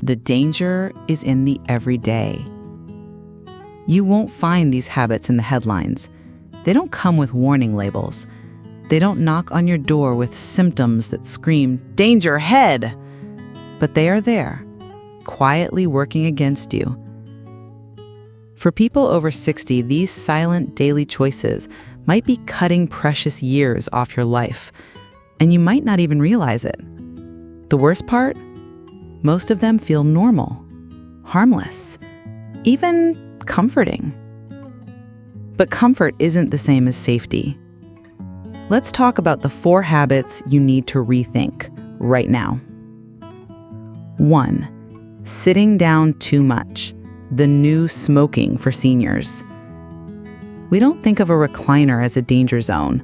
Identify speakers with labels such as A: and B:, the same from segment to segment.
A: The danger is in the everyday. You won't find these habits in the headlines. They don't come with warning labels. They don't knock on your door with symptoms that scream, "Danger ahead!" But they are there, quietly working against you. For people over 60, these silent daily choices might be cutting precious years off your life, and you might not even realize it. The worst part? Most of them feel normal, harmless, even comforting. But comfort isn't the same as safety. Let's talk about the 4 habits you need to rethink right now. 1. Sitting down too much, the new smoking for seniors. We don't think of a recliner as a danger zone,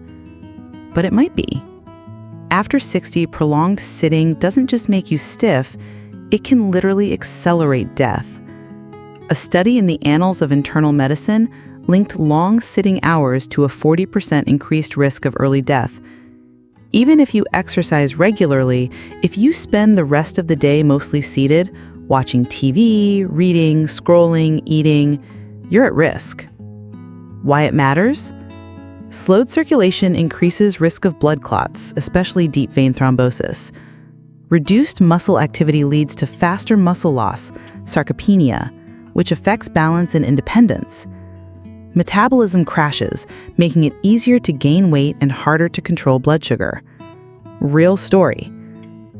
A: but it might be. After 60, prolonged sitting doesn't just make you stiff, it can literally accelerate death. A study in the Annals of Internal Medicine linked long sitting hours to a 40% increased risk of early death. Even if you exercise regularly, if you spend the rest of the day mostly seated, watching TV, reading, scrolling, eating, you're at risk. Why it matters? Slowed circulation increases risk of blood clots, especially deep vein thrombosis. Reduced muscle activity leads to faster muscle loss, sarcopenia, which affects balance and independence. Metabolism crashes, making it easier to gain weight and harder to control blood sugar. Real story.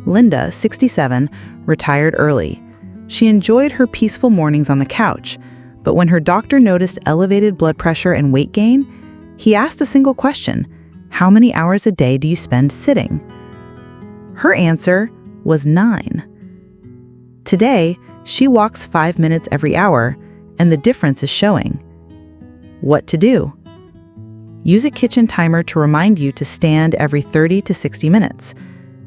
A: Linda, 67, retired early. She enjoyed her peaceful mornings on the couch, but when her doctor noticed elevated blood pressure and weight gain, he asked a single question: how many hours a day do you spend sitting? Her answer was 9. Today, she walks 5 minutes every hour, and the difference is showing. What to do? Use a kitchen timer to remind you to stand every 30 to 60 minutes.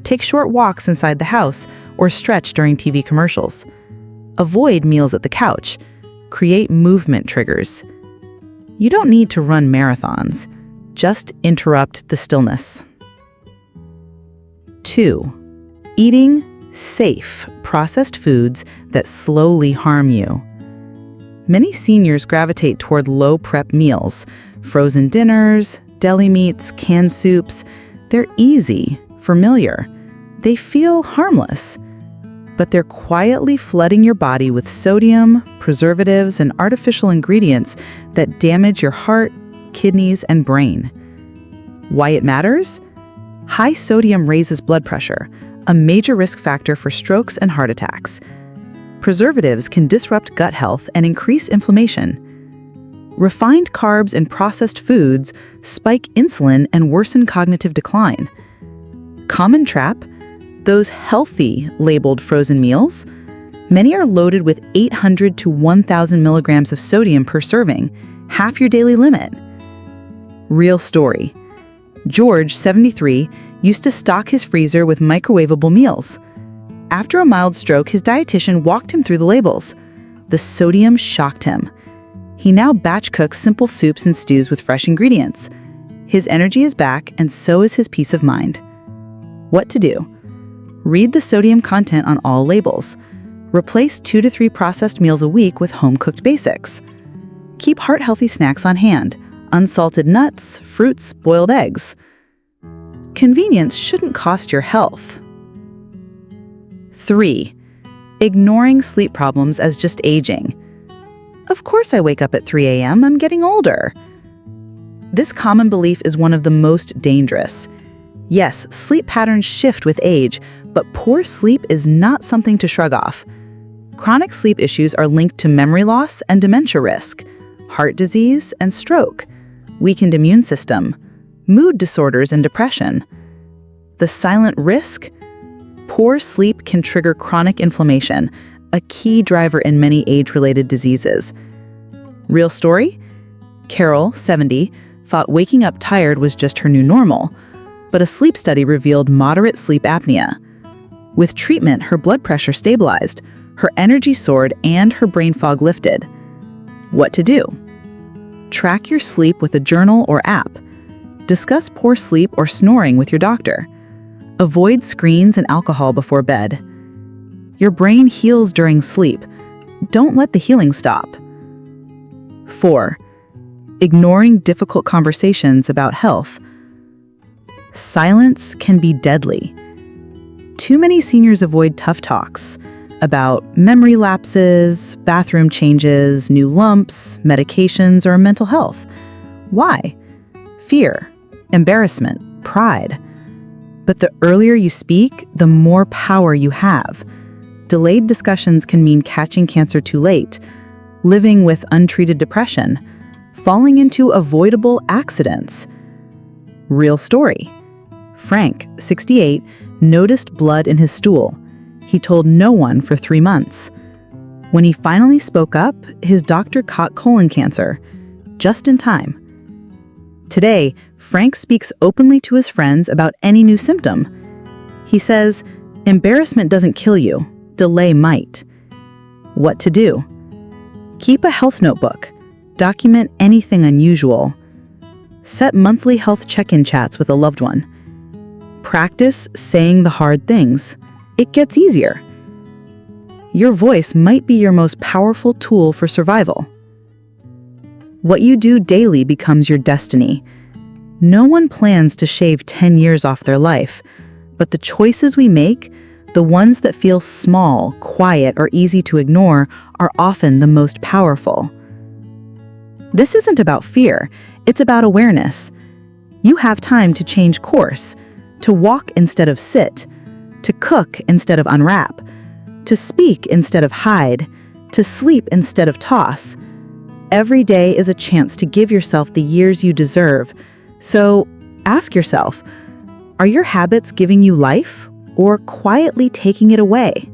A: Take short walks inside the house or stretch during TV commercials. Avoid meals at the couch. Create movement triggers. You don't need to run marathons. Just interrupt the stillness. 2. Eating safe, processed foods that slowly harm you. Many seniors gravitate toward low-prep meals, frozen dinners, deli meats, canned soups. They're easy, familiar. They feel harmless, but they're quietly flooding your body with sodium, preservatives, and artificial ingredients that damage your heart, kidneys, and brain. Why it matters? High sodium raises blood pressure, a major risk factor for strokes and heart attacks. Preservatives can disrupt gut health and increase inflammation. Refined carbs and processed foods spike insulin and worsen cognitive decline. Common trap: those healthy labeled frozen meals, many are loaded with 800 to 1,000 milligrams of sodium per serving, half your daily limit. Real story. George, 73, used to stock his freezer with microwavable meals. After a mild stroke, his dietitian walked him through the labels. The sodium shocked him. He now batch cooks simple soups and stews with fresh ingredients. His energy is back, and so is his peace of mind. What to do? Read the sodium content on all labels. Replace 2 to 3 processed meals a week with home-cooked basics. Keep heart-healthy snacks on hand: unsalted nuts, fruits, boiled eggs. Convenience shouldn't cost your health. 3. Ignoring sleep problems as just aging. Of course I wake up at 3 a.m., I'm getting older. This common belief is one of the most dangerous. Yes, sleep patterns shift with age, but poor sleep is not something to shrug off. Chronic sleep issues are linked to memory loss and dementia risk, heart disease and stroke, weakened immune system, mood disorders and depression. The silent risk? Poor sleep can trigger chronic inflammation, a key driver in many age-related diseases. Real story? Carol, 70, thought waking up tired was just her new normal, but a sleep study revealed moderate sleep apnea. With treatment, her blood pressure stabilized, her energy soared, and her brain fog lifted. What to do? Track your sleep with a journal or app. Discuss poor sleep or snoring with your doctor. Avoid screens and alcohol before bed. Your brain heals during sleep. Don't let the healing stop. 4. Ignoring difficult conversations about health. Silence can be deadly. Too many seniors avoid tough talks about memory lapses, bathroom changes, new lumps, medications, or mental health. Why? Fear, embarrassment, pride. But the earlier you speak, the more power you have. Delayed discussions can mean catching cancer too late, living with untreated depression, falling into avoidable accidents. Real story. Frank, 68, noticed blood in his stool. He told no one for 3 months. When he finally spoke up, his doctor caught colon cancer, just in time. Today, Frank speaks openly to his friends about any new symptom. He says, "Embarrassment doesn't kill you, delay might." What to do? Keep a health notebook. Document anything unusual. Set monthly health check-in chats with a loved one. Practice saying the hard things. It gets easier. Your voice might be your most powerful tool for survival. What you do daily becomes your destiny. No one plans to shave 10 years off their life, but the choices we make, the ones that feel small, quiet, or easy to ignore, are often the most powerful. This isn't about fear, it's about awareness. You have time to change course, to walk instead of sit, to cook instead of unwrap, to speak instead of hide, to sleep instead of toss. Every day is a chance to give yourself the years you deserve. So ask yourself, are your habits giving you life or quietly taking it away?